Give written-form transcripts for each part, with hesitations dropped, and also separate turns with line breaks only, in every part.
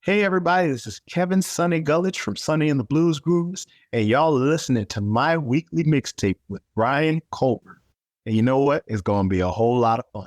Hey everybody, this is Kevin Sonny Gullage from Sonny and the Blues Grooves, and y'all are listening to my weekly mixtape with Brian Colbert. And you know what? It's going to be a whole lot of fun.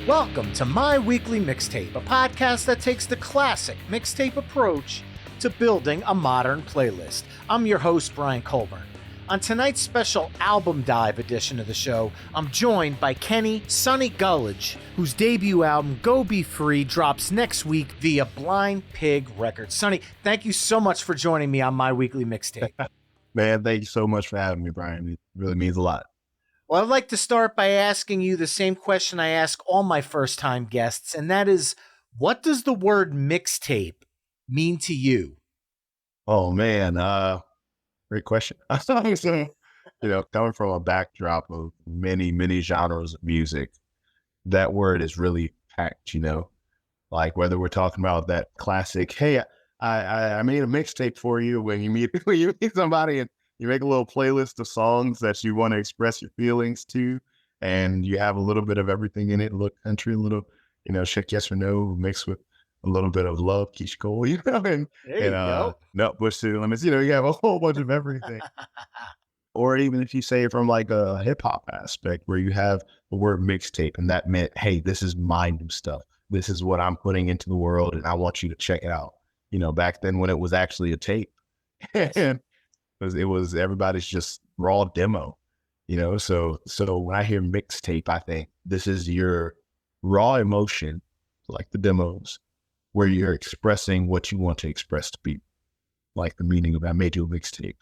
Welcome to My Weekly Mixtape, a podcast that takes the classic mixtape approach to building a modern playlist. I'm your host, Brian Colburn. On tonight's special album dive edition of the show, I'm joined by Kenny Sonny Gullage, whose debut album, Go Be Free, drops next week via Blind Pig Records. Sonny, thank you so much for joining me on My Weekly Mixtape.
Man, thank you so much for having me, Brian. It really means a lot.
Well, I'd like to start by asking you the same question I ask all my first-time guests, and that is, what does the word mixtape mean to you?
Oh, man. Great question. Coming from a backdrop of many, many genres of music, that word is really packed, like whether we're talking about that classic, hey, I made a mixtape for you when you meet somebody and you make a little playlist of songs that you want to express your feelings to, and you have a little bit of everything in it, a little country, a little, shake yes or no mixed with a little bit of love, Keisha Cole, and Nutbush City Limits, you have a whole bunch of everything. Or even if you say from like a hip hop aspect where you have the word mixtape, and that meant, hey, this is my new stuff. This is what I'm putting into the world, and I want you to check it out. Back then when it was actually a tape, and it was everybody's just raw demo, So when I hear mixtape, I think this is your raw emotion, like the demos, where you're expressing what you want to express to people, like the meaning of I made you a mixtape.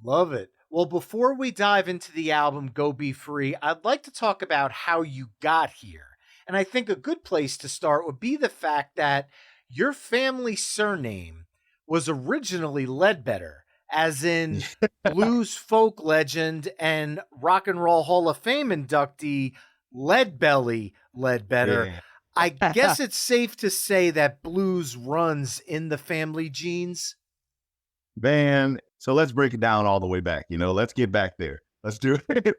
Love it. Well, before we dive into the album Go Be Free, I'd like to talk about how you got here. And I think a good place to start would be the fact that your family surname was originally Ledbetter, as in blues folk legend and rock and roll Hall of Fame inductee Leadbelly Ledbetter. Yeah. I guess it's safe to say that blues runs in the family genes.
Man, so let's break it down all the way back. Let's get back there. Let's do it.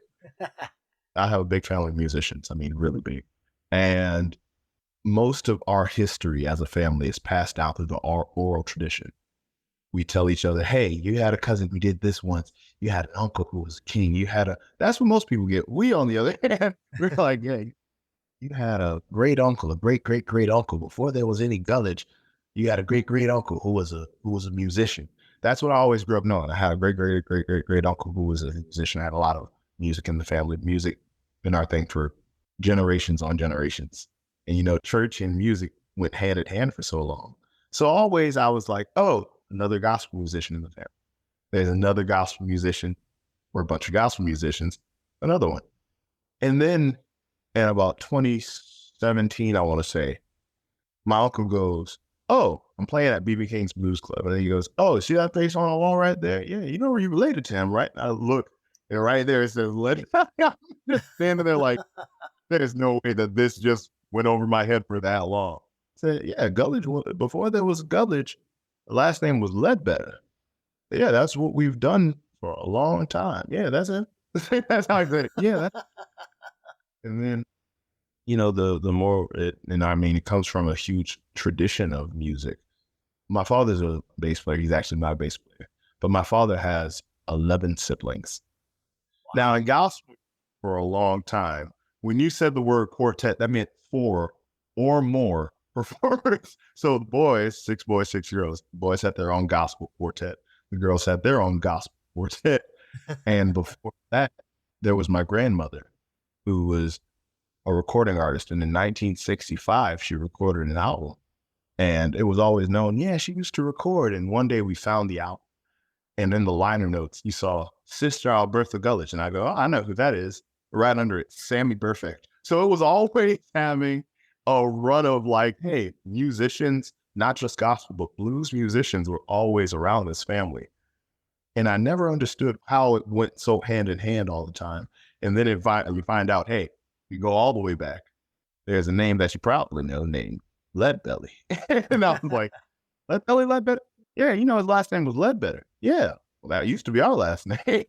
I have a big family of musicians. Really big. And most of our history as a family is passed down through the oral tradition. We tell each other, hey, you had a cousin who did this once. You had an uncle who was a king. That's what most people get. We, on the other hand, we're like, yeah, you had a great uncle, a great, great, great uncle. Before there was any Gullage, you had a great, great uncle who was a musician. That's what I always grew up knowing. I had a great, great, great, great, great uncle who was a musician. I had a lot of music in the family. Music been our thing for generations on generations. And, church and music went hand in hand for so long. So always I was like, oh, another gospel musician in the family. There's another gospel musician or a bunch of gospel musicians, another one. And then in about 2017, I want to say, my uncle goes, oh, I'm playing at B.B. King's Blues Club. And then he goes, oh, see that face on the wall right there? Yeah, you know where you related to him, right? And I look, and right there it says legend. I'm just standing there like, there's no way that this just went over my head for that long. I said, yeah, Gullage, before there was Gullage, the last name was Ledbetter. Yeah, that's what we've done for a long time. Yeah, that's it. That's how I said it. Yeah. And then, the more it comes from a huge tradition of music. My father's a bass player. He's actually my bass player. But my father has 11 siblings. Wow. Now, in gospel, for a long time, when you said the word quartet, that meant 4 or more performers. So the boys, 6 boys, 6 girls, the boys had their own gospel quartet. The girls had their own gospel quartet. And before that, there was my grandmother, who was a recording artist. And in 1965, she recorded an album. And it was always known, yeah, she used to record. And one day we found the album. And in the liner notes, you saw Sister Alberta Gullage. And I go, oh, I know who that is. Right under it, Sammy Perfect. So it was always having a run of like, hey, musicians, not just gospel, but blues musicians were always around this family. And I never understood how it went so hand in hand all the time. And then we find out, hey, you go all the way back. There's a name that you probably know named Ledbelly. And I was like, Ledbelly Ledbetter? Yeah, his last name was Ledbetter. Yeah. well, that used to be our last name.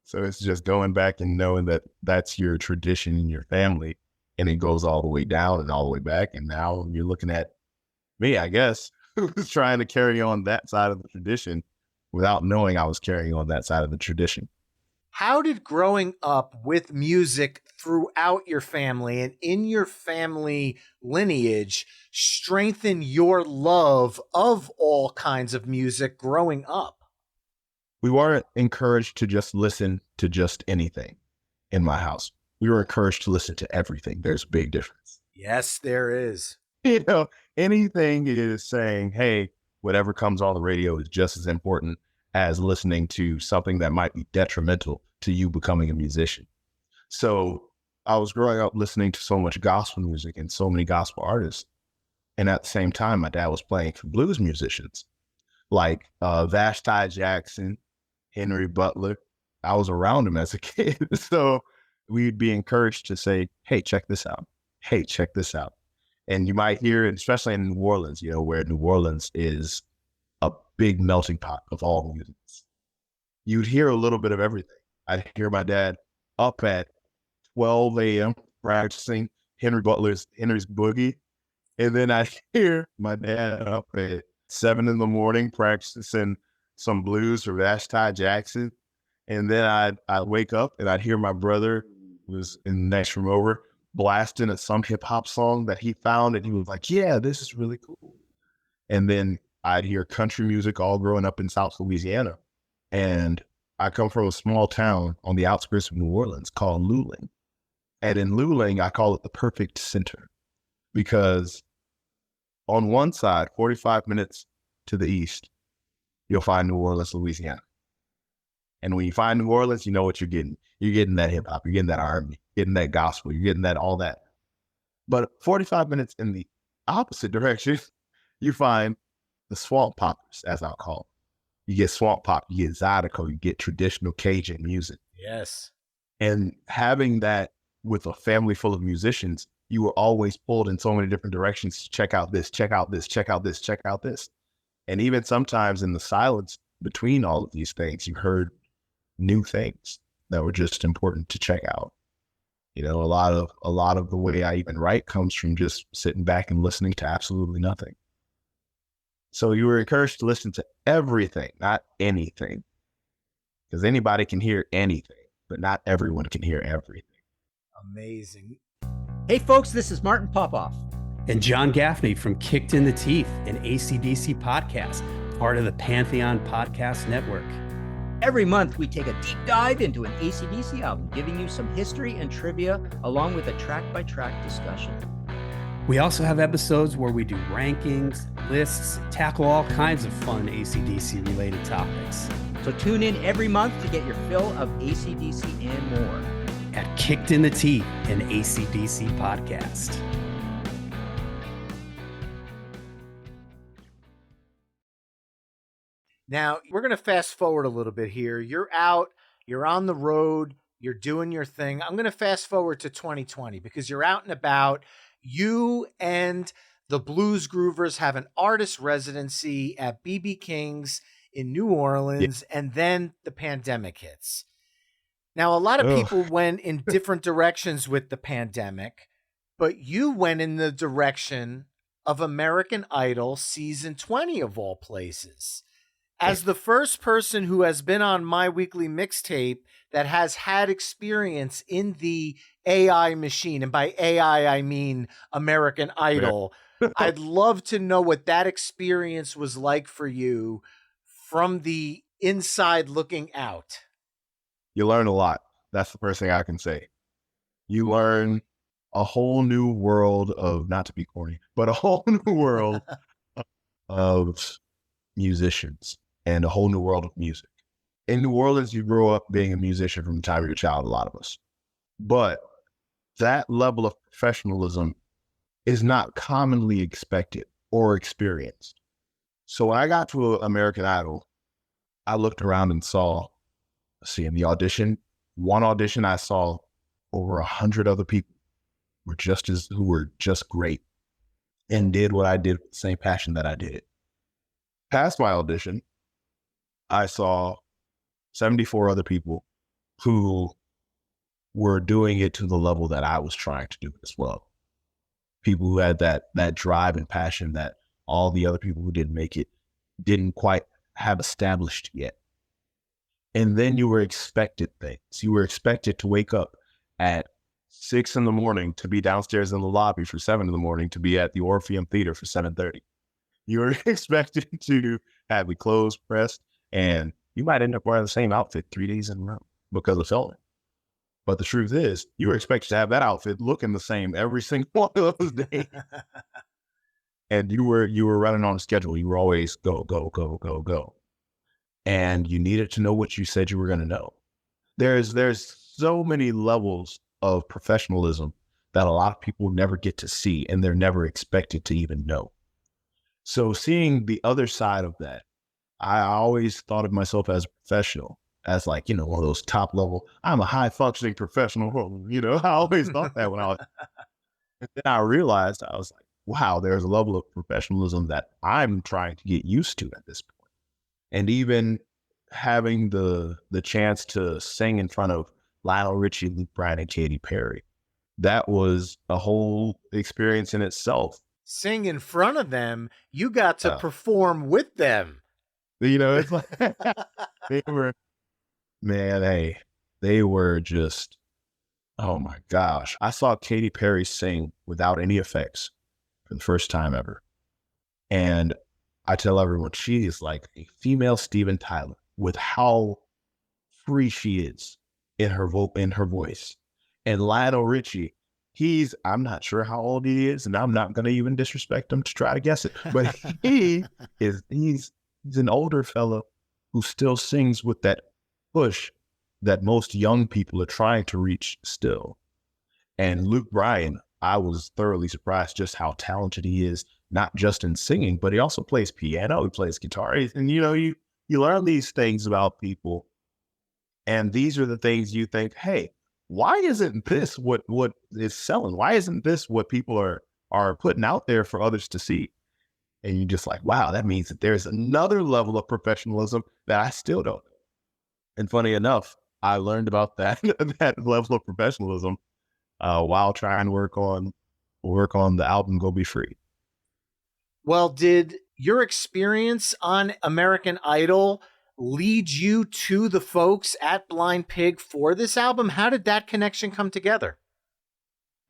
So it's just going back and knowing that that's your tradition in your family, and it goes all the way down and all the way back. And now you're looking at me, I guess, who's trying to carry on that side of the tradition without knowing I was carrying on that side of the tradition.
How did growing up with music throughout your family and in your family lineage strengthen your love of all kinds of music growing up?
We weren't encouraged to just listen to just anything in my house. We were encouraged to listen to everything. There's a big difference.
Yes, there is.
You know, anything is saying, hey, whatever comes on the radio is just as important as listening to something that might be detrimental to you becoming a musician. So I was growing up listening to so much gospel music and so many gospel artists. And at the same time, my dad was playing for blues musicians like Vashti Jackson, Henry Butler. I was around him as a kid. So we'd be encouraged to say, hey, check this out. Hey, check this out. And you might hear, especially in New Orleans, where New Orleans is a big melting pot of all musics. You'd hear a little bit of everything. I'd hear my dad up at 12 a.m. practicing Henry's Boogie. And then I'd hear my dad up at 7 in the morning practicing some blues for Vashti Jackson. And then I'd wake up and I'd hear my brother, who was in the next room over, blasting at some hip hop song that he found. And he was like, yeah, this is really cool. And then I'd hear country music all growing up in South Louisiana. And I come from a small town on the outskirts of New Orleans called Luling. And in Luling, I call it the perfect center because on one side, 45 minutes to the east, you'll find New Orleans, Louisiana. And when you find New Orleans, you know what you're getting. You're getting that hip hop, you're getting that R&B, you're getting that gospel, you're getting that all that. But 45 minutes in the opposite direction, you find the swamp poppers, as I'll call them. You get swamp pop, you get Zydeco, you get traditional Cajun music.
Yes.
And having that with a family full of musicians, you were always pulled in so many different directions to check out this, check out this, check out this, check out this. And even sometimes in the silence between all of these things, you heard new things that were just important to check out. A lot of the way I even write comes from just sitting back and listening to absolutely nothing. So you were encouraged to listen to everything, not anything, because anybody can hear anything, but not everyone can hear everything.
Amazing.
Hey folks, this is Martin Popoff.
And John Gaffney from Kicked in the Teeth, an AC/DC podcast, part of the Pantheon Podcast Network.
Every month, we take a deep dive into an AC/DC album, giving you some history and trivia, along with a track-by-track discussion.
We also have episodes where we do rankings, lists, tackle all kinds of fun AC/DC related topics.
So tune in every month to get your fill of AC/DC and more.
At Kicked in the Teeth, an AC/DC podcast.
Now, we're going to fast forward a little bit here. You're out, you're on the road, you're doing your thing. I'm going to fast forward to 2020 because you're out and about. You and the Blues Groovers have an artist residency at BB King's in New Orleans, and then the pandemic hits. Now, a lot of people went in different directions with the pandemic, but you went in the direction of American Idol season 20 of all places. As the first person who has been on my weekly mixtape that has had experience in the AI machine, and by AI, I mean American Idol, I'd love to know what that experience was like for you from the inside looking out.
You learn a lot. That's the first thing I can say. You learn a whole new world of, not to be corny, but a whole new world of musicians and a whole new world of music. In New Orleans, you grow up being a musician from the time you're a child, a lot of us. But that level of professionalism is not commonly expected or experienced. So when I got to American Idol, I looked around and saw, in the audition, one audition, I saw over 100 other people who were just great and did what I did with the same passion that I did. Past my audition, I saw 74 other people who were doing it to the level that I was trying to do it as well. People who had that drive and passion that all the other people who didn't make it didn't quite have established yet. And then you were expected things. You were expected to wake up at 6 a.m. to be downstairs in the lobby for 7 a.m. to be at the Orpheum Theater for 7:30. You were expected to have your clothes pressed, and you might end up wearing the same outfit 3 days in a row because of filming. But the truth is, you were expected to have that outfit looking the same every single one of those days. And you were running on a schedule. You were always go, go, go, go, go. And you needed to know what you said you were going to know. There's so many levels of professionalism that a lot of people never get to see, and they're never expected to even know. So seeing the other side of that, I always thought of myself as a professional, as like, one of those top level, I'm a high functioning professional. I always thought that when I was, and then I realized, I was like, wow, there's a level of professionalism that I'm trying to get used to at this point. And even having the chance to sing in front of Lionel Richie, Luke Bryan, and Katy Perry, that was a whole experience in itself.
Sing in front of them, you got to perform with them.
It's like they were just, oh my gosh. I saw Katy Perry sing without any effects for the first time ever. And I tell everyone, she is like a female Steven Tyler with how free she is in her voice. And Lionel Richie, I'm not sure how old he is, and I'm not going to even disrespect him to try to guess it, but he's an older fellow who still sings with that push that most young people are trying to reach still. And Luke Bryan, I was thoroughly surprised just how talented he is, not just in singing, but he also plays piano, he plays guitar. And you learn these things about people, and these are the things you think, hey, why isn't this what is selling? Why isn't this what people are putting out there for others to see? And you're just like, wow, that means that there's another level of professionalism that I still don't know. And funny enough, I learned about that level of professionalism while trying to work on the album Go Be Free.
Well, did your experience on American Idol lead you to the folks at Blind Pig for this album? How did that connection come together?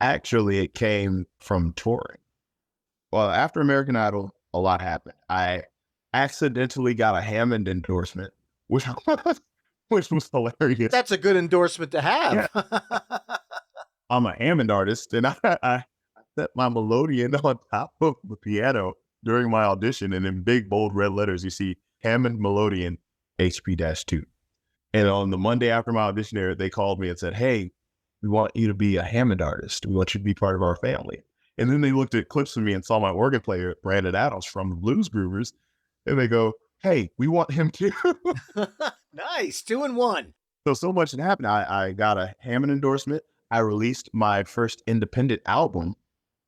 Actually, it came from touring. Well, after American Idol, a lot happened. I accidentally got a Hammond endorsement, which was hilarious.
That's a good endorsement to have.
Yeah. I'm a Hammond artist, and I set my melodeon on top of the piano during my audition, and in big, bold red letters, you see Hammond melodeon HP-2. And on the Monday after my audition there, they called me and said, hey, we want you to be a Hammond artist. We want you to be part of our family. And then they looked at clips of me and saw my organ player, Brandon Adams from the Blues Groovers. And they go, hey, we want him too.
Nice. 2 in 1.
So much had happened. I got a Hammond endorsement. I released my first independent album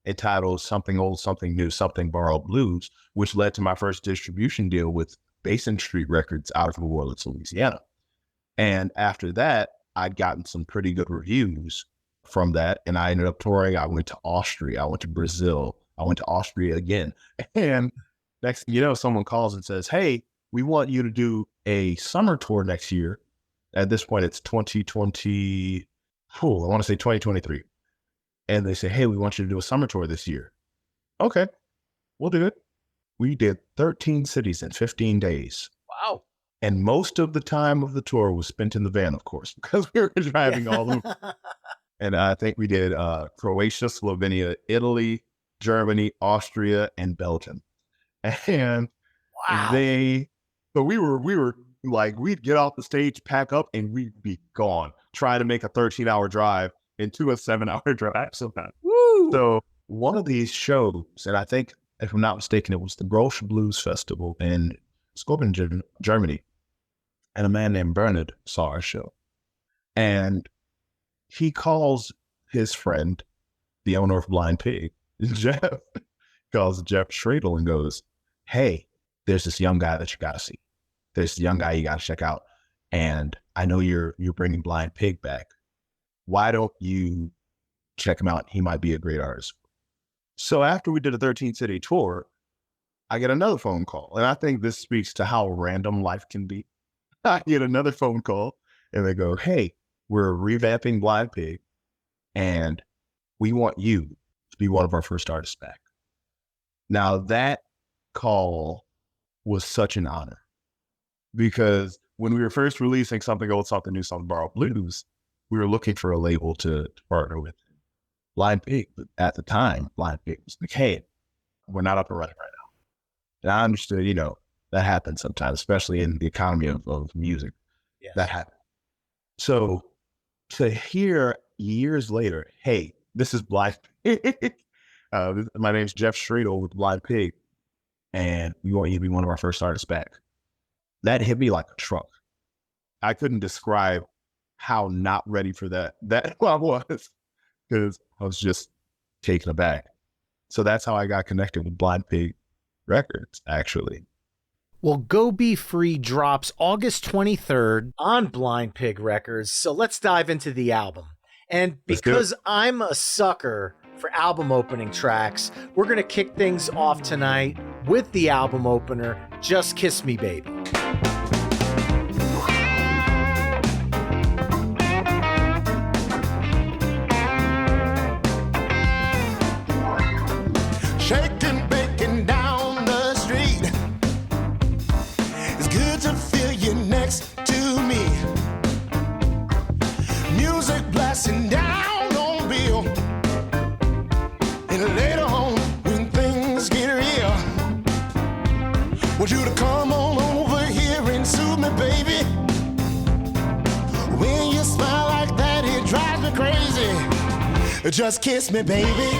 entitled Something Old, Something New, Something Borrowed Blues, which led to my first distribution deal with Basin Street Records out of New Orleans, Louisiana. And after that, I'd gotten some pretty good reviews from that. And I ended up touring. I went to Austria. I went to Brazil. I went to Austria again. And next thing you know, someone calls and says, hey, we want you to do a summer tour next year. At this point, it's 2020. I want to say 2023. And they say, hey, we want you to do a summer tour this year. Okay, we'll do it. We did 13 cities in 15 days.
Wow.
And most of the time of the tour was spent in the van, of course, because we were driving all over. And I think we did Croatia, Slovenia, Italy, Germany, Austria, and Belgium. And
wow.
So we were like, we'd get off the stage, pack up, and we'd be gone, trying to make a 13-hour drive into a 7-hour drive sometimes.
Woo!
So one of these shows, and I think, if I'm not mistaken, it was the Grolsch Blues Festival in Skopje, Germany. And a man named Bernard saw our show. And he calls his friend, the owner of Blind Pig, Jeff, calls Jeff Schradel and goes, hey, there's this young guy that you got to see. There's a young guy you got to check out. and I know you're bringing Blind Pig back. Why don't you check him out? He might be a great artist. So after we did a 13-city tour, I get another phone call. And I think this speaks to how random life can be. I get another phone call and they go, hey, we're revamping Blind Pig and we want you to be one of our first artists back. Now that call was such an honor because when we were first releasing Something Old, Something New, Something Borrowed Blues, we were looking for a label to partner with. Blind Pig, but at the time, Blind Pig was like, hey, we're not up and running right now. And I understood, that happens sometimes, especially in the economy of music.
Yes.
That happens. So to hear years later, hey, this is Blind Pig. My name's Jeff Stradle with Blind Pig, and we want you to be one of our first artists back. That hit me like a truck. I couldn't describe how not ready for that I was, because I was just taken aback. So that's how I got connected with Blind Pig Records, actually.
Well, Go Be Free drops August 23rd on Blind Pig Records. So let's dive into the album. And because I'm a sucker for album opening tracks, we're going to kick things off tonight with the album opener, Just Kiss Me Baby.
Shaking, baking down the street. It's good to feel you next to me. Music blasting down on Bill. And later on, when things get real, want you to come on over here and soothe me, baby. When you smile like that, it drives me crazy. Just kiss me, baby.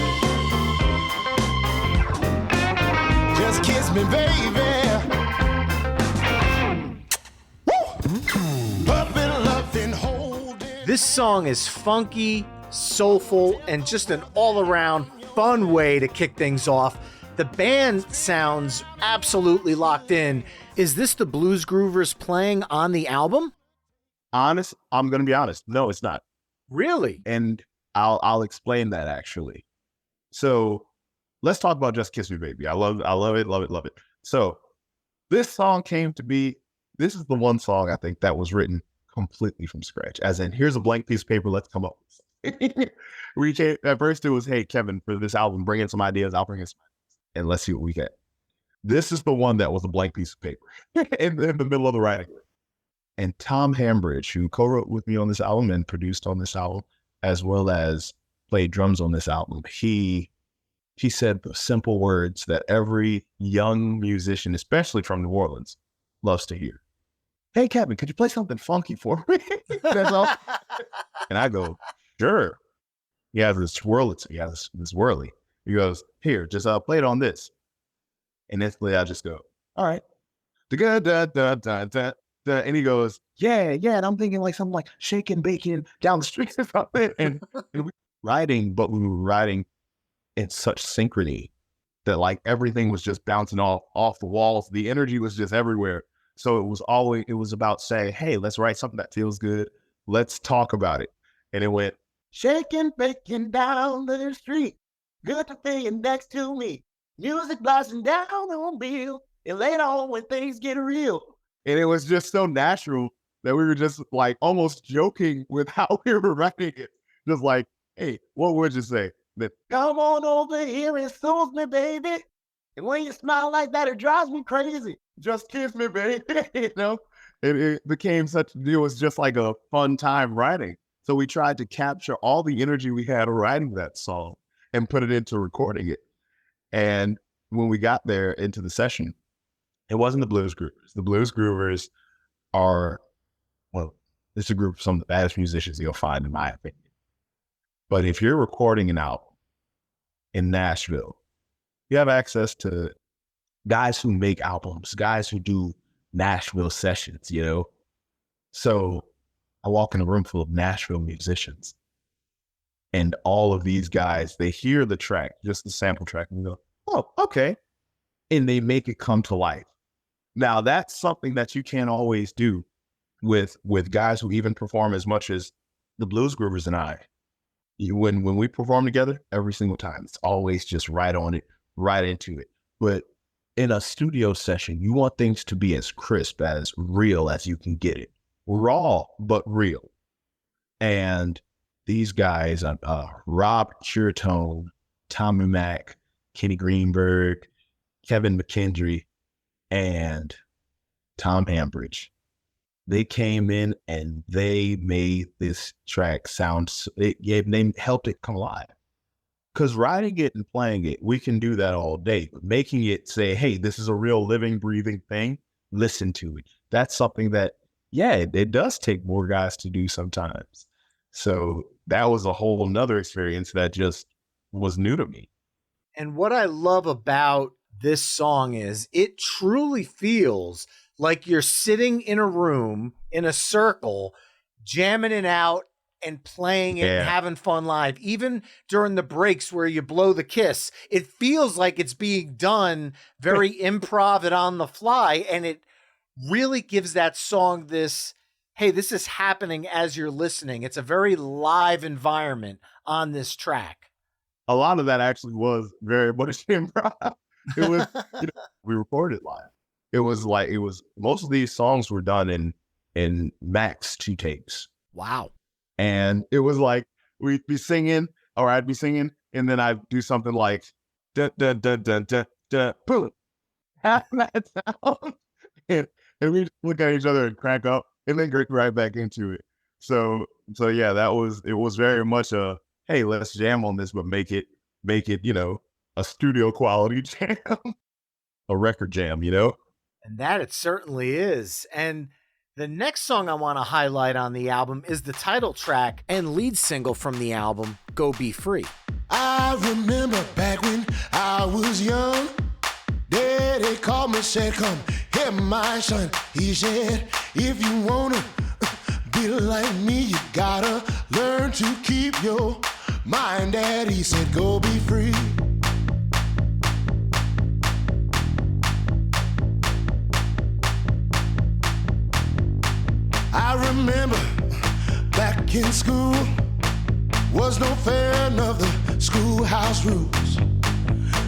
Just kiss me, baby. Puppet loving, holding.
This song is funky, soulful, and just an all-around fun way to kick things off. The band sounds absolutely locked in. Is this the Blues Groovers playing on the album?
I'm going to be honest. No, it's not.
Really?
And I'll explain that actually. So let's talk about Just Kiss Me Baby. I love it. So this song came to be, this is the one song I think that was written completely from scratch. As in, here's a blank piece of paper, let's come up with something. At first it was, hey, Kevin, for this album, bring in some ideas, I'll bring in some ideas, and let's see what we get. This is the one that was a blank piece of paper in the middle of the writing. And Tom Hambridge, who co-wrote with me on this album and produced on this album, as well as played drums on this album, he said the simple words that every young musician, especially from New Orleans, loves to hear. Hey, Kevin, could you play something funky for me? That's all. And I go, sure. He has this Wurlitzer. He has this whirly. He goes, here, just play it on this. And instantly I just go, all right. And he goes, yeah. And I'm thinking like something like shaking, baking down the street or something. And we were riding, but we were riding in such synchrony that like everything was just bouncing off the walls. The energy was just everywhere. So it was about saying, hey, let's write something that feels good. Let's talk about it. And it went, shaking, baking down the street. Good to feel you next to me. Music blasting down on Bill. And later on when things get real. And it was just so natural that we were just like almost joking with how we were writing it. Just like, hey, what would you say? That, come on over here and soothe me, baby. And when you smile like that, it drives me crazy. Just kiss me, baby. It became it was just like a fun time writing. So we tried to capture all the energy we had writing that song and put it into recording it. And when we got there into the session, it wasn't the Blues Groovers. The Blues Groovers are, well, it's a group of some of the baddest musicians you'll find, in my opinion. But if you're recording an album in Nashville, you have access to guys who make albums, guys who do Nashville sessions, So I walk in a room full of Nashville musicians, and all of these guys, they hear the track, just the sample track, and go, oh, okay. And they make it come to life. Now, that's something that you can't always do with guys who even perform as much as the blues groovers and I. When we perform together, every single time, it's always just right on it, right into it. But in a studio session, you want things to be as crisp, as real as you can get it. Raw, but real. And these guys, Rob Christone, Tommy Mack, Kenny Greenberg, Kevin McKendry, and Tom Hambridge, they came in and they made this track sound, they helped it come alive. Because writing it and playing it, we can do that all day. But making it say, hey, this is a real living, breathing thing, listen to it. That's something that, it does take more guys to do sometimes. So that was a whole nother experience that just was new to me.
And what I love about this song is it truly feels like you're sitting in a room in a circle, jamming it out and playing it and having fun live. Even during the breaks where you blow the kiss, it feels like it's being done very improv and on the fly. And it really gives that song this, hey, this is happening as you're listening. It's a very live environment on this track.
A lot of that actually was very much improv. It was, we recorded live. It was most of these songs were done in max 2 takes.
Wow.
And it was like, we'd be singing, or I'd be singing, and then I'd do something like, da, da, da, da, da, da, boom. Have that sound. And we'd look at each other and crack up, and then get right back into it. So yeah, it was very much a, hey, let's jam on this, but make it, a studio quality jam, a record jam,
And that it certainly is. And the next song I want to highlight on the album is the title track and lead single from the album, Go Be Free.
I remember back when I was young, Daddy called me, said, come here, my son. He said, if you want to be like me, you gotta learn to keep your mind. Daddy said, go be free. I remember back in school, was no fan of the schoolhouse rules.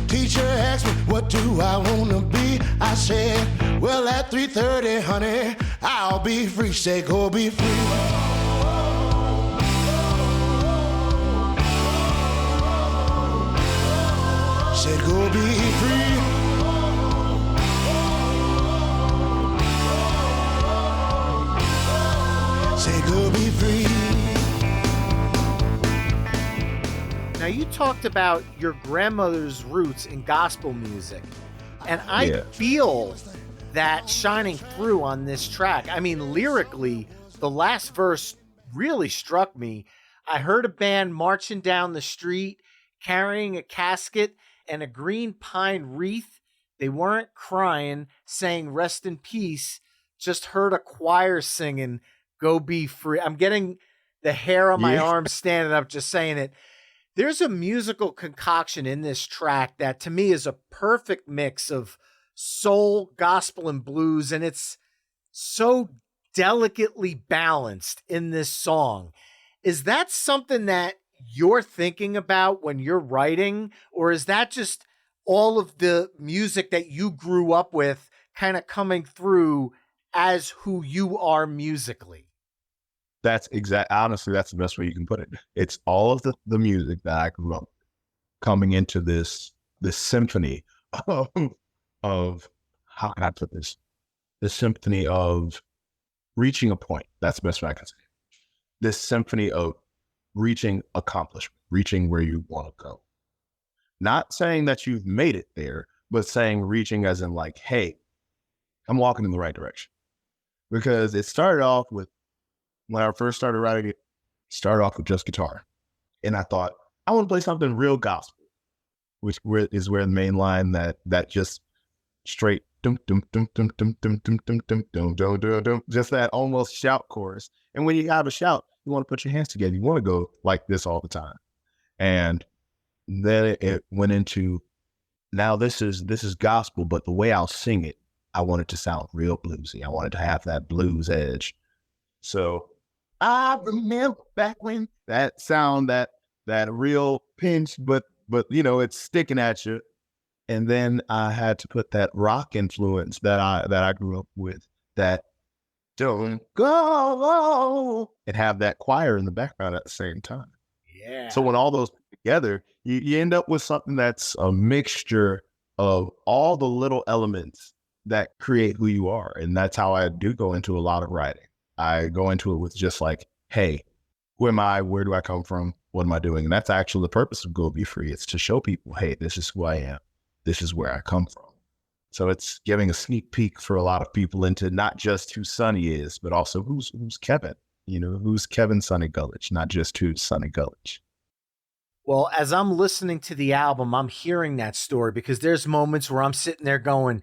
Teacher asked me, what do I want to be? I said, well, at 3:30, honey, I'll be free. Say, go be free. Said, go be free. Say, go be free.
Now, you talked about your grandmother's roots in gospel music, and I feel that shining through on this track. I mean, lyrically, the last verse really struck me. I heard a band marching down the street, carrying a casket and a green pine wreath. They weren't crying, saying rest in peace, just heard a choir singing, go be free. I'm getting the hair on my arm standing up just saying it. There's a musical concoction in this track that to me is a perfect mix of soul, gospel, and blues, and it's so delicately balanced in this song. Is that something that you're thinking about when you're writing, or is that just all of the music that you grew up with kind of coming through as who you are musically?
Honestly, that's the best way you can put it. It's all of the music that I grew up coming into this symphony of how can I put this? This symphony of reaching a point. That's the best way I can say it. This symphony of reaching accomplishment, reaching where you want to go. Not saying that you've made it there, but saying reaching as in like, hey, I'm walking in the right direction. Because it started off with, when I first started writing it, started off with just guitar. And I thought, I want to play something real gospel, which is where the main line that just straight dum dum dum dum dum dum dum dum dum dum dum dum dum, just that almost shout chorus. And when you have a shout, you want to put your hands together. You want to go like this all the time. And then it went into, now this is gospel, but the way I'll sing it, I want it to sound real bluesy. I wanted to have that blues edge. So I remember back when that sound, that real pinch, but it's sticking at you. And then I had to put that rock influence that I grew up with, that don't go, and have that choir in the background at the same time.
Yeah.
So when all those put together, you end up with something that's a mixture of all the little elements that create who you are. And that's how I do go into a lot of writing. I go into it with just like, hey, who am I? Where do I come from? What am I doing? And that's actually the purpose of Go Be Free. It's to show people, hey, this is who I am. This is where I come from. So it's giving a sneak peek for a lot of people into not just who Sonny is, but also who's Kevin. Who's Kevin Sonny Gullage, not just who's Sonny Gullage.
Well, as I'm listening to the album, I'm hearing that story, because there's moments where I'm sitting there going,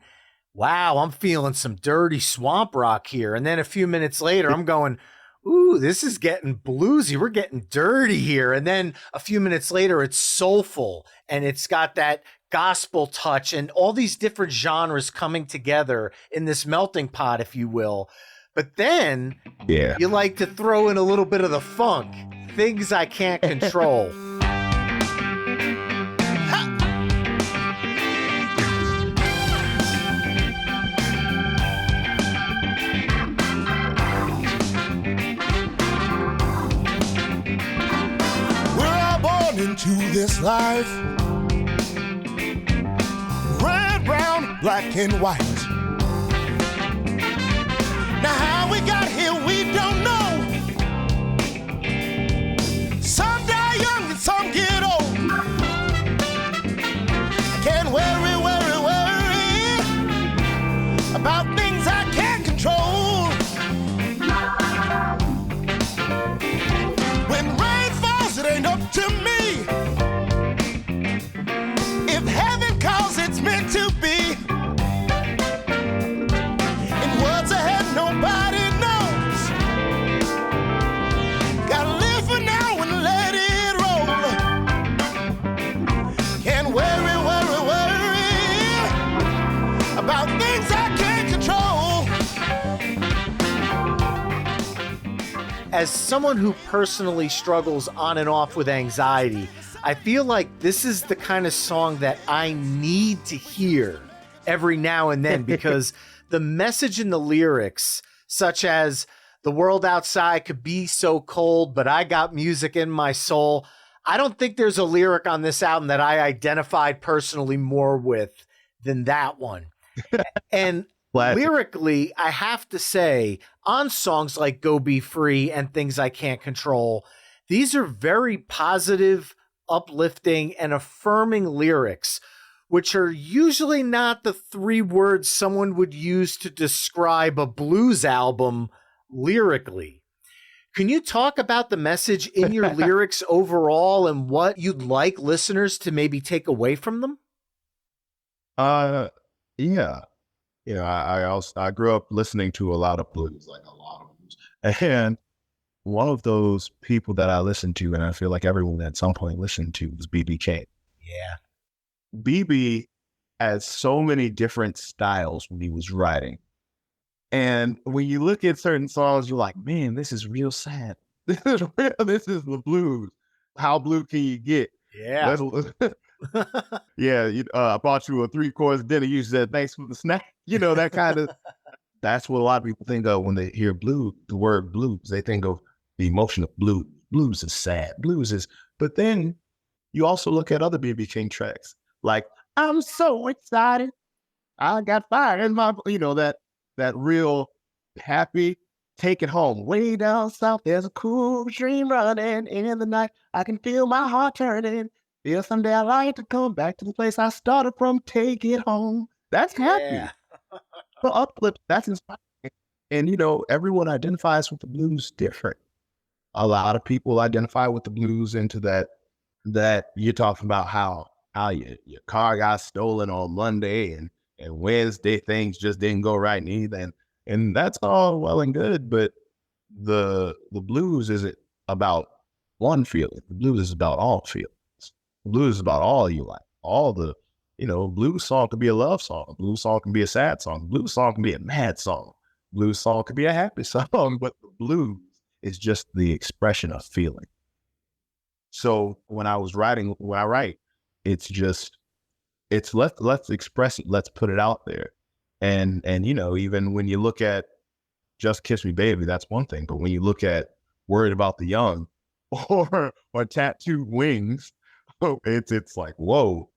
wow, I'm feeling some dirty swamp rock here. And then a few minutes later, I'm going, ooh, this is getting bluesy. We're getting dirty here. And then a few minutes later, it's soulful and it's got that gospel touch and all these different genres coming together in this melting pot, if you will. But then you like to throw in a little bit of the funk, things I can't control.
Into this life, red, brown, black, and white. Now how we got here, we don't know. Some die young and some get old. I can't worry about things I can't control. When rain falls, it ain't up to me. It's meant to be. And what's ahead, nobody knows. Gotta live for now and let it roll. Can't worry about things I can't control.
As someone who personally struggles on and off with anxiety, I feel like this is the kind of song that I need to hear every now and then, because the message in the lyrics, such as the world outside could be so cold, but I got music in my soul. I don't think there's a lyric on this album that I identified personally more with than that one. And lyrically, I have to say, on songs like Go Be Free and Things I Can't Control, these are very positive, uplifting, and affirming lyrics, which are usually not the 3 words someone would use to describe a blues album lyrically. Can you talk about the message in your lyrics overall and what you'd like listeners to maybe take away from them?
Yeah. I grew up listening to a lot of blues, like a lot of blues. And one of those people that I listened to, and I feel like everyone at some point listened to, was B.B. King.
Yeah.
B.B. has so many different styles when he was writing. And when you look at certain songs, you're like, man, this is real sad. This is real. This is the blues. How blue can you get?
Yeah.
I bought you a 3-course dinner. You said, thanks for the snack. That kind of, that's what a lot of people think of when they hear blues, the word blues. They think of the emotion of blues. Blues is sad. But then you also look at other B.B. King tracks, like, I'm so excited. I got fire in my, that real happy, take it home. Way down south, there's a cool stream running in the night. I can feel my heart turning. Feel someday I'd like to come back to the place I started from. Take it home. That's happy.
Yeah.
The uplift, that's inspiring. And, everyone identifies with the blues different. A lot of people identify with the blues into that you're talking about how your car got stolen on Monday and Wednesday things just didn't go right neither. And that's all well and good, but the blues isn't about one feeling. The blues is about all feelings. The blues is about all you like. All the, blues song could be a love song. A blues song can be a sad song. A blues song can be a mad song. A blues song could be a happy song. But the blues is just the expression of feeling. So when I write, it's let's express it, let's put it out there. And even when you look at Just Kiss Me Baby, that's one thing. But when you look at Worried About the Young or Tattooed Wings, it's like, whoa,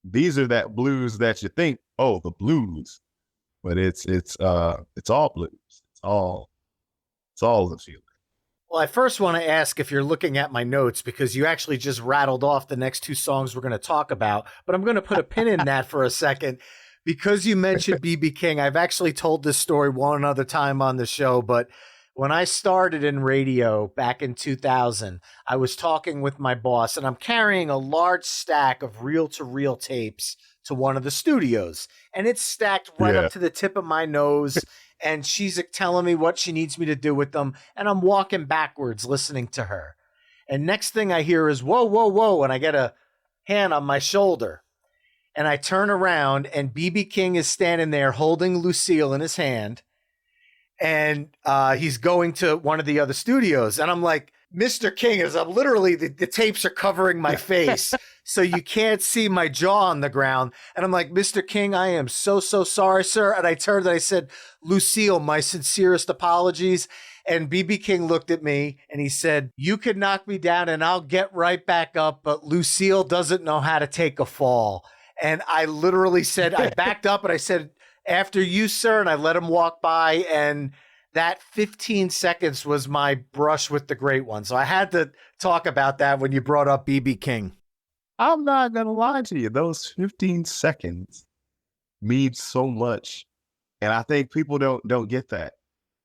these are that blues that you think, oh, the blues. But it's all blues. It's all the feeling.
Well, I first want to ask if you're looking at my notes, because you actually just rattled off the next two songs we're going to talk about, but I'm going to put a pin in that for a second. Because you mentioned B.B. King, I've actually told this story one other time on the show, but when I started in radio back in 2000, I was talking with my boss, and I'm carrying a large stack of reel-to-reel tapes to one of the studios, and it's stacked right up to the tip of my nose, and she's telling me what she needs me to do with them, and I'm walking backwards listening to her. And next thing I hear is, whoa, whoa, whoa, and I get a hand on my shoulder. And I turn around, and B.B. King is standing there holding Lucille in his hand. And he's going to one of the other studios. And I'm like, Mr. King, as I'm literally, the tapes are covering my face. So you can't see my jaw on the ground. And I'm like, Mr. King, I am so sorry, sir. And I turned and I said, Lucille, my sincerest apologies. And B.B. King looked at me and he said, you could knock me down and I'll get right back up. But Lucille doesn't know how to take a fall. And I literally said, I backed up and I said, after you, sir. And I let him walk by. And that 15 seconds was my brush with the great one. So I had to talk about that when you brought up B.B. King.
I'm not going to lie to you. Those 15 seconds mean so much. And I think people don't get that,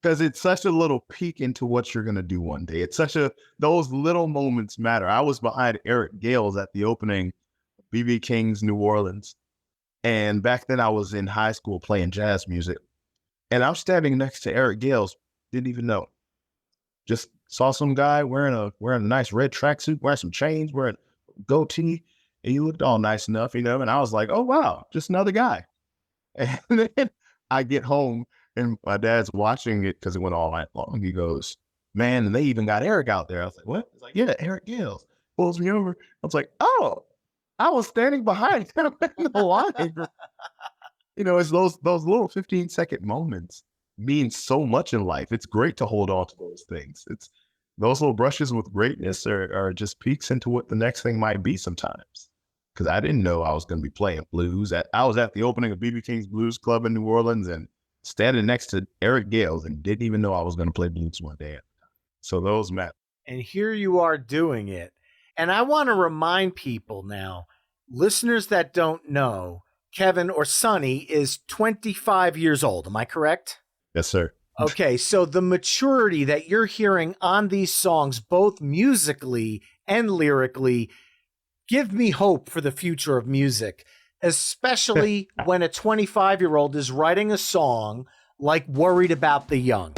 because it's such a little peek into what you're going to do one day. It's those little moments matter. I was behind Eric Gales at the opening B.B. King's New Orleans. And back then I was in high school playing jazz music. And I'm standing next to Eric Gales, didn't even know. Just saw some guy wearing a nice red tracksuit, wearing some chains, wearing a goatee, and he looked all nice enough, and I was like, oh wow, just another guy. And then I get home and my dad's watching it because it went all night long. He goes, man, and they even got Eric out there. I was like, what? He's like, yeah, Eric Gales. Pulls me over. I was like, oh, I was standing behind him in the line. It's those little 15-second moments mean so much in life. It's great to hold on to those things. It's those little brushes with greatness are just peeks into what the next thing might be sometimes. Because I didn't know I was going to be playing blues. I was at the opening of B.B. King's Blues Club in New Orleans and standing next to Eric Gales and didn't even know I was going to play blues one day. So those matter.
And here you are doing it. And I want to remind people now, listeners that don't know, Kevin or Sonny is 25 years old. Am I correct?
Yes, sir.
Okay, so the maturity that you're hearing on these songs, both musically and lyrically, give me hope for the future of music, especially when a 25-year-old is writing a song like Worried About the Young.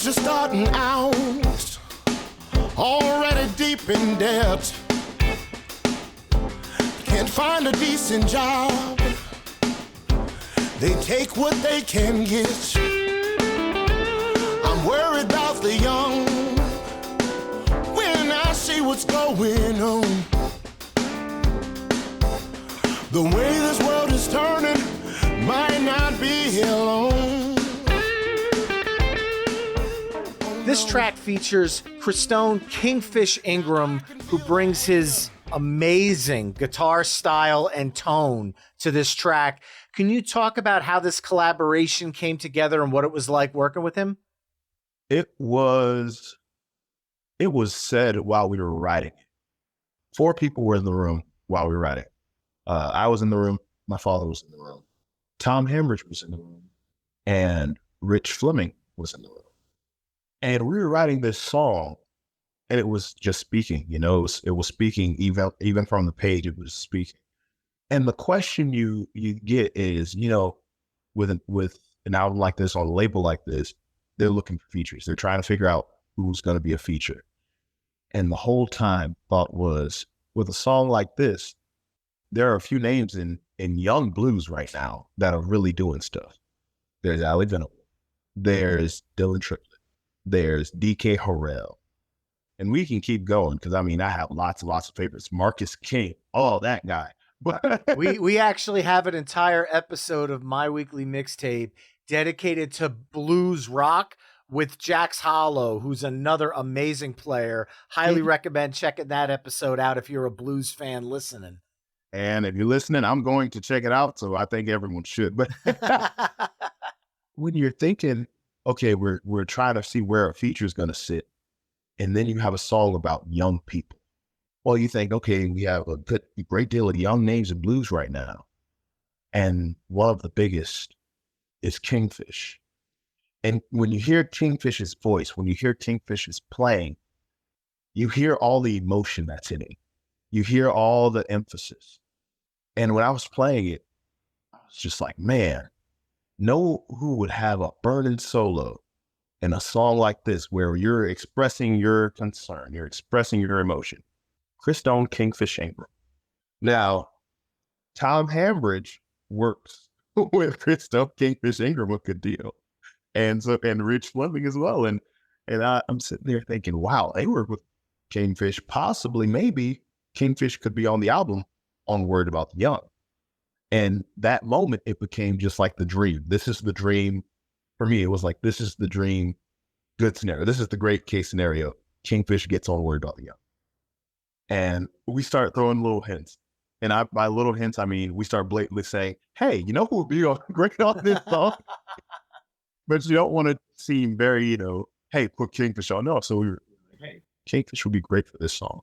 Just starting out, already deep in debt, can't find a decent job, they take what they can get. I'm worried about the young when I see what's going on. The way this world is turning might not be alone.
This track features Christone Kingfish Ingram, who brings his amazing guitar style and tone to this track. Can you talk about how this collaboration came together and what it was like working with him?
It was said while we were writing. 4 people were in the room while we were writing. I was in the room. My father was in the room. Tom Hambridge was in the room. And Rich Fleming was in the room. And we were writing this song, and it was just speaking, it was speaking even from the page, it was speaking. And the question you get is, with an album like this, on a label like this, they're looking for features. They're trying to figure out who's going to be a feature. And the whole time thought was, with a song like this, there are a few names in young blues right now that are really doing stuff. There's Ali Venable. There's Dylan Triplett. There's DK Harrell. And we can keep going because, I mean, I have lots and lots of favorites. Marcus King, oh, that guy.
we actually have an entire episode of My Weekly Mixtape dedicated to blues rock with Jax Hollow, who's another amazing player. Highly recommend checking that episode out if you're a blues fan listening.
And if you're listening, I'm going to check it out, so I think everyone should. But when you're thinking, okay, we're trying to see where a feature is going to sit, and then you have a song about young people. Well, you think, okay, we have a great deal of young names in blues right now. And one of the biggest is Kingfish. And when you hear Kingfish's voice, when you hear Kingfish's playing, you hear all the emotion that's in it. You hear all the emphasis. And when I was playing it, I was just like, man, know who would have a burning solo in a song like this where you're expressing your concern, you're expressing your emotion. Christone Kingfish Ingram. Now, Tom Hambridge works with Christone Kingfish Ingram a good deal. And Rich Fleming as well. And I'm sitting there thinking, wow, they work with Kingfish. Possibly, maybe Kingfish could be on the album on Word About the Young. And that moment, it became just like the dream. This is the dream. For me, it was like, this is the dream good scenario. This is the great case scenario. Kingfish gets on Word About the Young. And we start throwing little hints. And by little hints, I mean, we start blatantly saying, hey, you know who would be great on this song? But you don't want to seem very, hey, put Kingfish on. No, so we were like, hey, Kingfish would be great for this song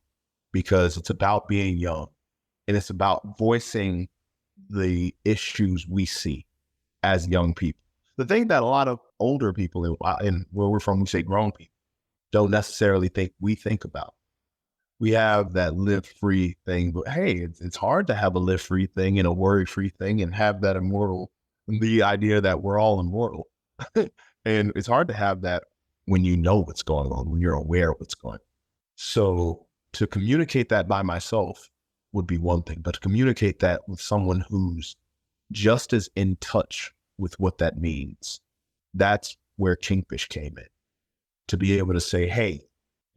because it's about being young and it's about voicing the issues we see as young people. The thing that a lot of older people, and where we're from, we say grown people, don't necessarily think we think about. We have that live-free thing, but hey, it's hard to have a live-free thing and a worry-free thing and have that immortal, the idea that we're all immortal. And it's hard to have that when you know what's going on, when you're aware of what's going on. So to communicate that by myself would be one thing, but to communicate that with someone who's just as in touch with what that means, that's where Kingfish came in. To be able to say, hey,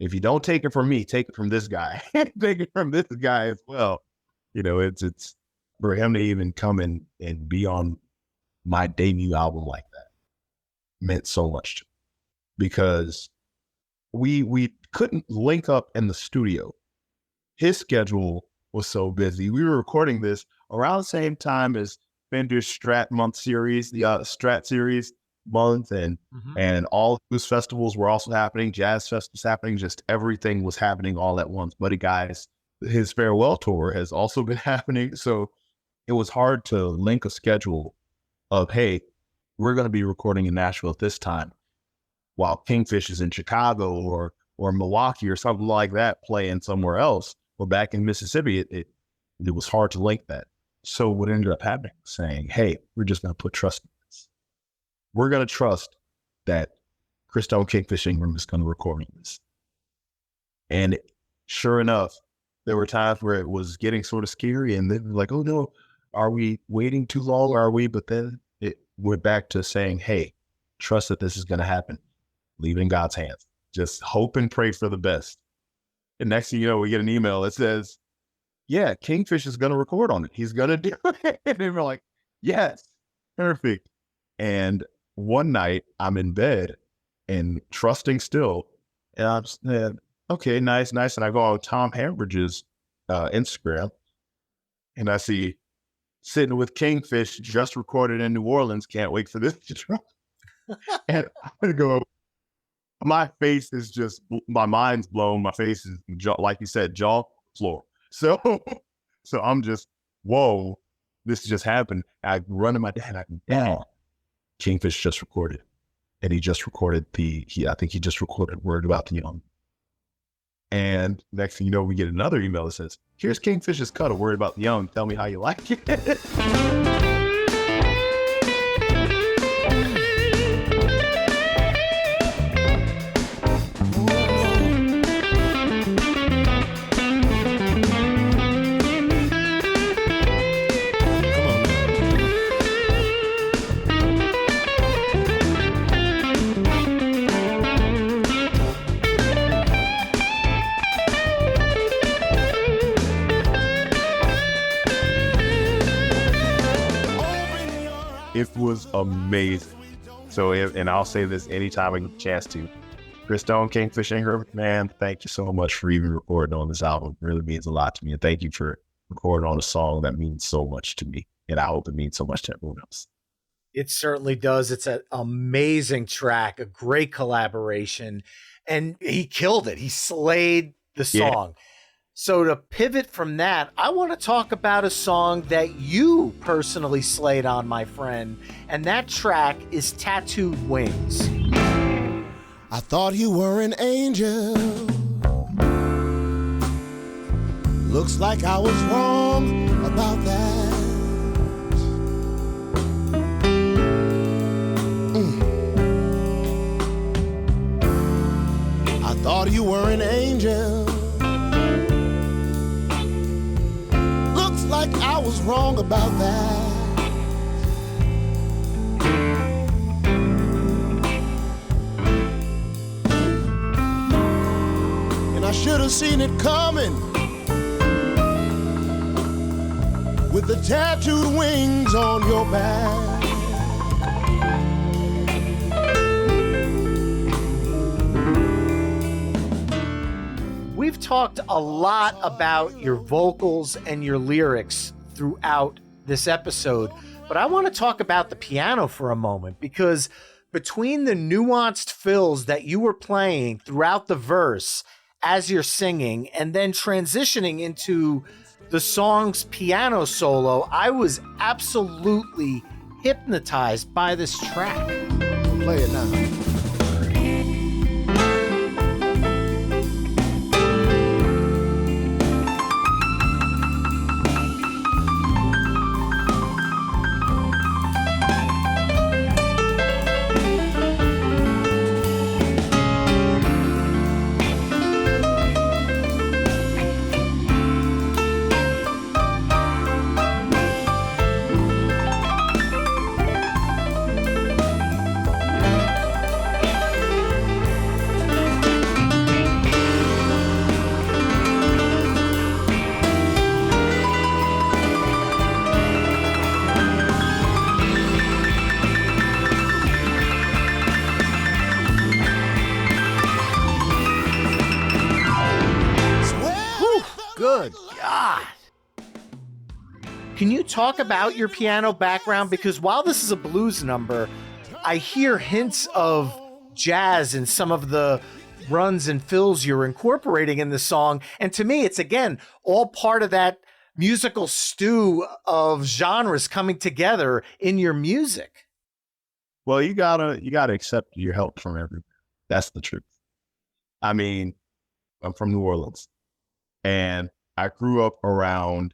if you don't take it from me, take it from this guy. Take it from this guy as well. It's for him to even come in and be on my debut album like that meant so much to me because we couldn't link up in the studio. His schedule was so busy. We were recording this around the same time as Fender's Strat Month series, the Strat series month, and all blues festivals were also happening, jazz festivals happening, just everything was happening all at once. Buddy Guy's, his farewell tour has also been happening. So it was hard to link a schedule of, hey, we're going to be recording in Nashville at this time while Kingfish is in Chicago or Milwaukee or something like that playing somewhere else or back in Mississippi. It was hard to link that. So what ended up happening, saying, hey, we're just going to put trust in this. We're going to trust that Christone Kingfish Ingram is going to record this. And sure enough, there were times where it was getting sort of scary and then like, oh no, are we waiting too long? Are we? But then it went back to saying, hey, trust that this is going to happen. Leave it in God's hands. Just hope and pray for the best. And next thing you know, we get an email that says, yeah, Kingfish is going to record on it. He's going to do it. And we're like, yes, perfect. And one night I'm in bed and trusting still. And I'm saying, okay, nice. And I go on Tom Hambridge's Instagram and I see sitting with Kingfish, just recorded in New Orleans. Can't wait for this to drop. And I go, my face is just, my mind's blown. My face is, like you said, jaw floor. So I'm just, whoa, this just happened. I run to my dad. I go, Dad, Kingfish just recorded. And he just recorded I think he just recorded Word About the Young. And next thing you know, we get another email that says, here's Kingfish's cut of Word About the Young. Tell me how you like it. It was amazing. So, and I'll say this anytime I get a chance to. Christone, Kingfish, Ingram, man, thank you so much for even recording on this album. It really means a lot to me. And thank you for recording on a song that means so much to me. And I hope it means so much to everyone else.
It certainly does. It's an amazing track, a great collaboration. And he killed it. He slayed the song. Yeah. So to pivot from that, I want to talk about a song that you personally slayed on, my friend. And that track is Tattooed Wings.
I thought you were an angel. Looks like I was wrong about that. I thought you were an angel. Looks like I was wrong about that. I should have seen it coming with the tattooed wings on your back.
We've talked a lot about your vocals and your lyrics throughout this episode, but I want to talk about the piano for a moment, because between the nuanced fills that you were playing throughout the verse as you're singing and then transitioning into the song's piano solo, I was absolutely hypnotized by this track.
Play it now.
Good God. Can you talk about your piano background? Because while this is a blues number, I hear hints of jazz in some of the runs and fills you're incorporating in the song. And to me, it's, again, all part of that musical stew of genres coming together in your music.
Well, you gotta accept your help from everyone. That's the truth. I mean, I'm from New Orleans. And I grew up around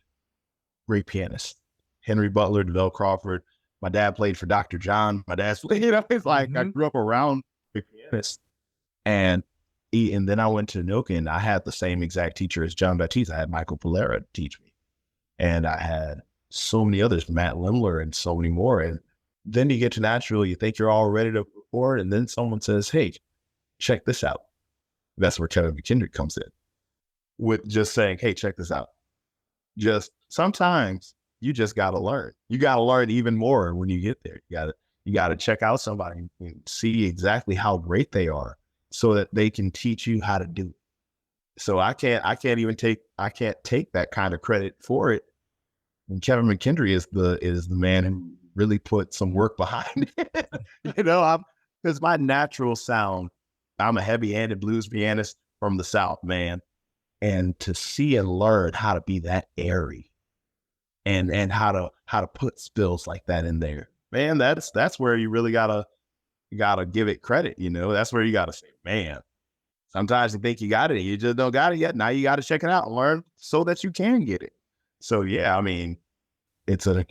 great pianists. Henry Butler, DeVille Crawford. My dad played for Dr. John. My dad's, it's like I grew up around great pianists. And then I went to Anoka, and I had the same exact teacher as John Baptiste. I had Michael Polera teach me. And I had so many others, Matt Limler and so many more. And then you get to Nashville, you think you're all ready to record, and then someone says, hey, check this out. That's where Kevin McKendrick comes in. With just saying, hey, check this out. Just sometimes you just got to learn. You got to learn even more when you get there. You got to check out somebody and see exactly how great they are so that they can teach you how to do it. So I can't take that kind of credit for it. And Kevin McKendrick is the man who really put some work behind it. Because my natural sound, I'm a heavy-handed blues pianist from the South, man. And to see and learn how to be that airy and how to put spills like that in there, man, that's where you really gotta give it credit. That's where you gotta say, man, sometimes you think you got it, you just don't got it yet. Now you got to check it out and learn so that you can get it. So yeah, I mean, it's an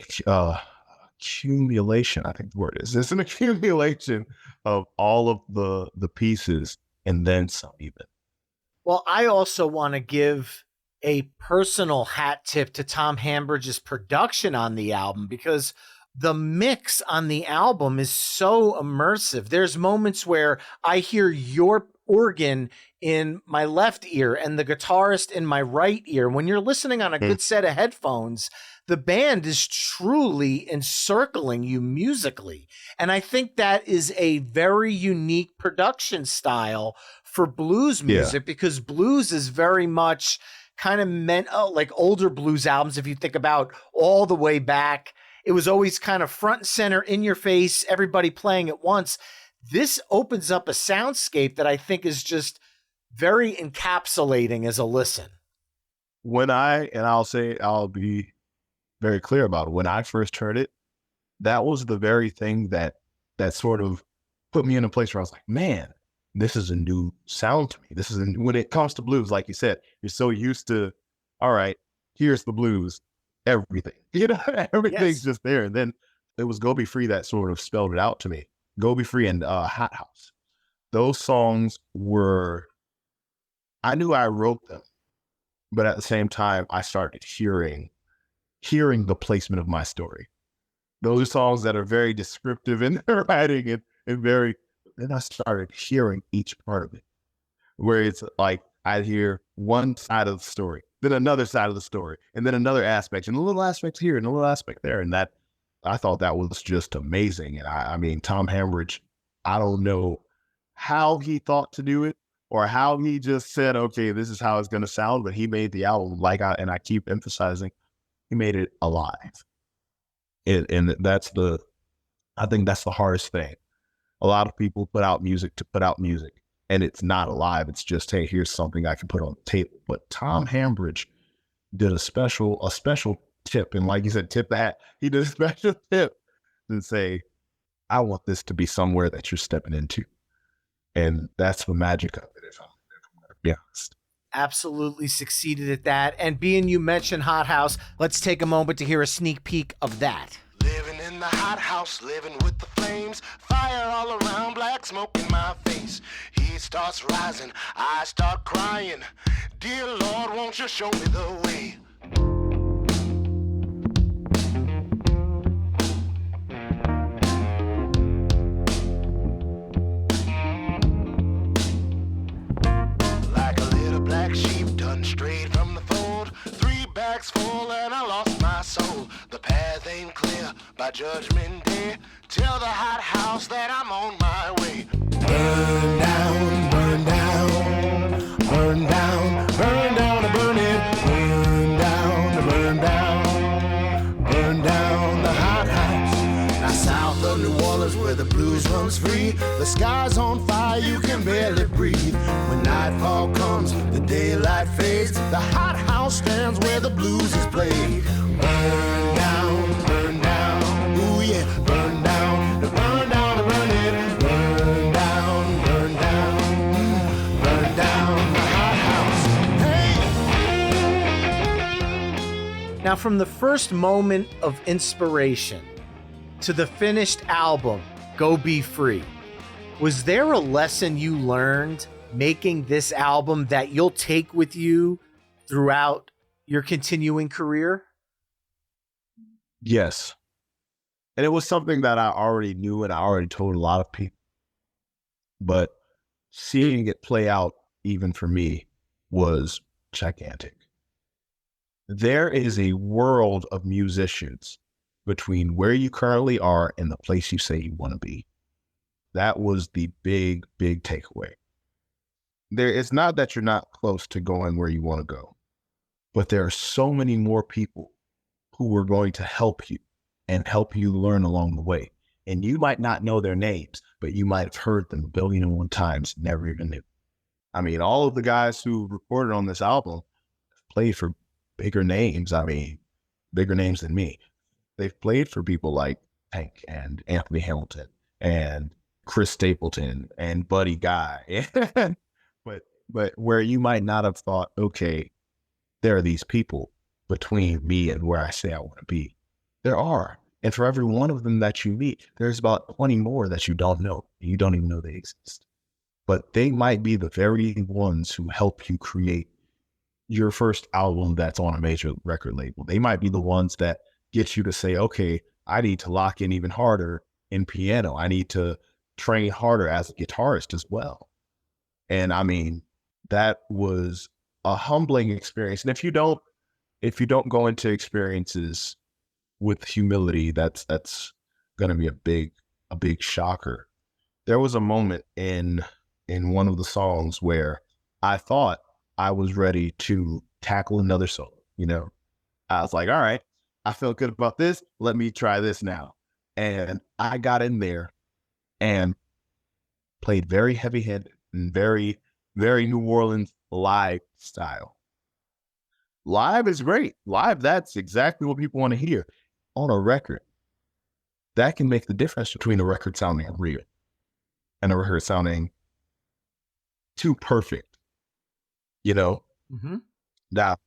accumulation. I think the word is. It's an accumulation of all of the pieces and then some even.
Well, I also want to give a personal hat tip to Tom Hambridge's production on the album, because the mix on the album is so immersive. There's moments where I hear your organ in my left ear and the guitarist in my right ear. When you're listening on a good set of headphones, the band is truly encircling you musically. And I think that is a very unique production style for blues music, because blues is very much kind of meant like older blues albums. If you think about all the way back, it was always kind of front and center, in your face, everybody playing at once. This opens up a soundscape that I think is just very encapsulating as a listen.
I'll be very clear about it. When I first heard it, that was the very thing that sort of put me in a place where I was like, man, this is a new sound to me. When it comes to blues, like you said, you're so used to, all right, here's the blues, everything, everything's just there. And then it was Go Be Free that sort of spelled it out to me. Go Be Free and Hot House. Those songs I knew I wrote them, but at the same time, I started hearing the placement of my story. Those songs that are very descriptive in their writing then I started hearing each part of it, where it's like I'd hear one side of the story, then another side of the story, and then another aspect, and a little aspect here and a little aspect there. And that, I thought that was just amazing. And I mean, Tom Hambridge, I don't know how he thought to do it or how he just said, okay, this is how it's going to sound, but he made the album, and I keep emphasizing, he made it alive. And I think that's the hardest thing. A lot of people put out music to put out music, and it's not alive. It's just, hey, here's something I can put on the table. But Tom Hambridge did a special tip. And like you said, tip the hat. He did a special tip and say, I want this to be somewhere that you're stepping into. And that's the magic of it, if I'm going to be honest.
Absolutely succeeded at that. And being you mentioned Hot House, let's take a moment to hear a sneak peek of that.
Living in the hot house, living with the flames, fire all around, black smoke in my face. Heat starts rising, I start crying. Dear Lord, won't you show me the way? Like a little black sheep done strayed from the fold, 3 bags full and I lost my soul. The path ain't clear by judgment day. Tell the hot house that I'm on my way. Burn down, burn down, burn down, burn down, burn it. Burn down, burn down, burn down the hot house. Now south of New Orleans where the blues runs free, the sky's on fire, you can barely breathe. When nightfall comes, the daylight fades, the hot house stands where the blues is played. Burn down, ooh yeah, burn down, burn down, burn it. Burn down, burn down the hot house. Hey!
Now, from the first moment of inspiration to the finished album, Go Be Free, was there a lesson you learned making this album that you'll take with you throughout your continuing career?
Yes. And it was something that I already knew and I already told a lot of people. But seeing it play out, even for me, was gigantic. There is a world of musicians between where you currently are and the place you say you want to be. That was the big, big takeaway. It's not that you're not close to going where you want to go, but there are so many more people who are going to help you and help you learn along the way. And you might not know their names, but you might have heard them 1,000,000,001 times, never even knew. I mean, all of the guys who recorded on this album played for bigger names. I mean, bigger names than me. They've played for people like Hank and Anthony Hamilton and Chris Stapleton and Buddy Guy. but where you might not have thought, okay, there are these people between me and where I say I want to be. There are. And for every one of them that you meet, there's about 20 more that you don't know. You don't even know they exist. But they might be the very ones who help you create your first album that's on a major record label. They might be the ones that get you to say, okay, I need to lock in even harder in piano. I need to train harder as a guitarist as well. And I mean, that was a humbling experience. And if you don't go into experiences with humility, that's going to be a big shocker. There was a moment in one of the songs where I thought I was ready to tackle another solo. You know, I was like, all right, I felt good about this. Let me try this now. And I got in there and played very heavy-handed and very, very New Orleans live style. Live is great. Live, that's exactly what people want to hear. On a record, that can make the difference between a record sounding real and a record sounding too perfect. You know?
Mm-hmm.
Now,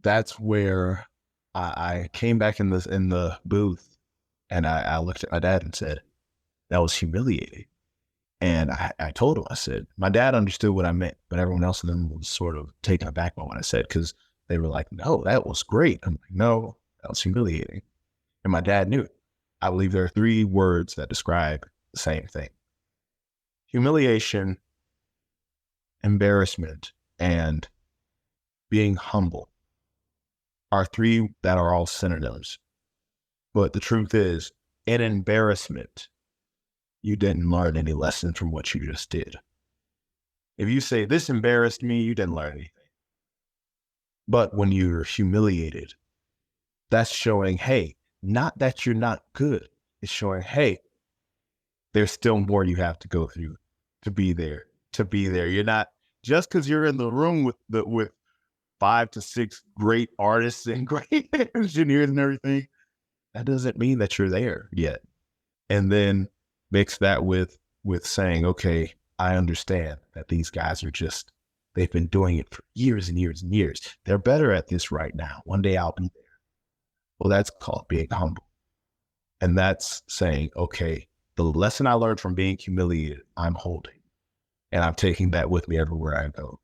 that's where I came back in the booth, and I looked at my dad and said, that was humiliating. And I told him, I said, my dad understood what I meant, but everyone else in them was sort of taken aback by what I said, because they were like, no, that was great. I'm like, no, that was humiliating. And my dad knew it. I believe there are 3 words that describe the same thing: humiliation, embarrassment, and being humble are 3 that are all synonyms. But the truth is, in embarrassment, you didn't learn any lessons from what you just did. If you say, this embarrassed me, you didn't learn anything. But when you're humiliated, that's showing, hey, not that you're not good. It's showing, hey, there's still more you have to go through to be there. You're not, just because you're in the room with 5 to 6 great artists and great engineers and everything, that doesn't mean that you're there yet. And then mix that with saying, okay, I understand that these guys are they've been doing it for years and years and years. They're better at this right now. One day I'll be there. Well, that's called being humble. And that's saying, okay, the lesson I learned from being humiliated, I'm holding. And I'm taking that with me everywhere I go.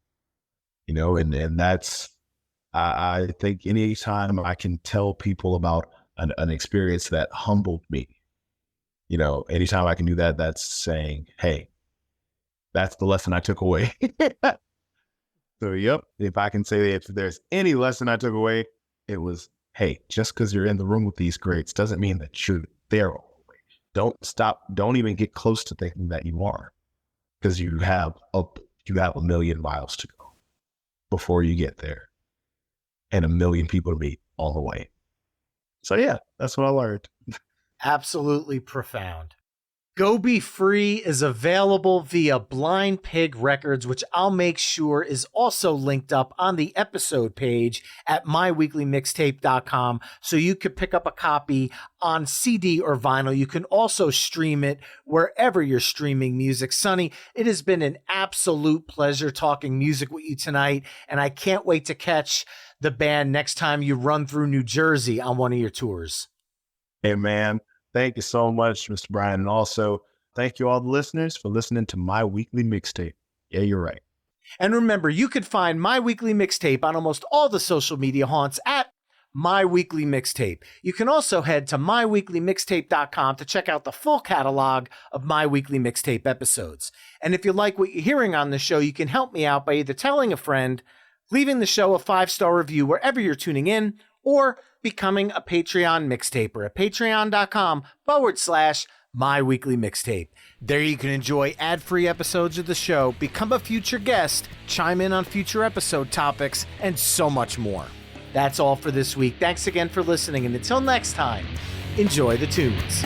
You know, and that's, I think anytime I can tell people about an experience that humbled me, you know, anytime I can do that, that's saying, hey, that's the lesson I took away. So, yep, if I can say if there's any lesson I took away, it was, hey, just because you're in the room with these greats doesn't mean that you're there all the way. Don't stop. Don't even get close to thinking that you are, because you have a million miles to go before you get there, and a million people to meet all the way. So, yeah, that's what I learned.
Absolutely profound. Go Be Free is available via Blind Pig Records, which I'll make sure is also linked up on the episode page at myweeklymixtape.com, so you could pick up a copy on CD or vinyl. You can also stream it wherever you're streaming music. Sonny, it has been an absolute pleasure talking music with you tonight, and I can't wait to catch the band next time you run through New Jersey on one of your tours.
Hey, man. Thank you so much, Mr. Brian. And also, thank you all the listeners for listening to My Weekly Mixtape. Yeah, you're right.
And remember, you could find My Weekly Mixtape on almost all the social media haunts at My Weekly Mixtape. You can also head to myweeklymixtape.com to check out the full catalog of My Weekly Mixtape episodes. And if you like what you're hearing on the show, you can help me out by either telling a friend, leaving the show a 5-star review wherever you're tuning in, or becoming a Patreon mixtaper at patreon.com/My Weekly Mixtape. There you can enjoy ad-free episodes of the show, become a future guest, chime in on future episode topics, and so much more. That's all for this week. Thanks again for listening, and until next time, enjoy the tunes.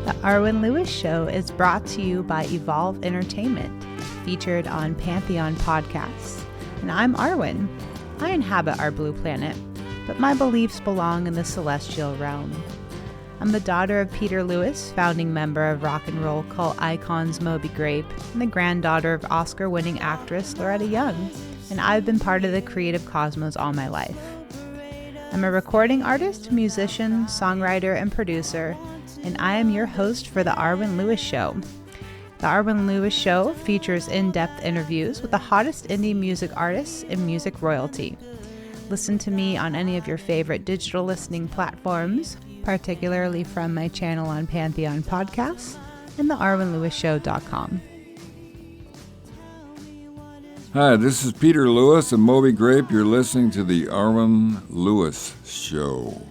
The Arwen Lewis Show is brought to you by Evolve Entertainment, featured on Pantheon Podcasts. And I'm Arwen. I inhabit our blue planet, but my beliefs belong in the celestial realm. I'm the daughter of Peter Lewis, founding member of rock and roll cult icons Moby Grape, and the granddaughter of Oscar-winning actress Loretta Young, and I've been part of the creative cosmos all my life. I'm a recording artist, musician, songwriter, and producer, and I am your host for The Arwen Lewis Show. The Arwen Lewis Show features in-depth interviews with the hottest indie music artists and music royalty. Listen to me on any of your favorite digital listening platforms, particularly from my channel on Pantheon Podcasts and thearwenlewisshow.com.
Hi, this is Peter Lewis and Moby Grape. You're listening to the Arwen Lewis Show.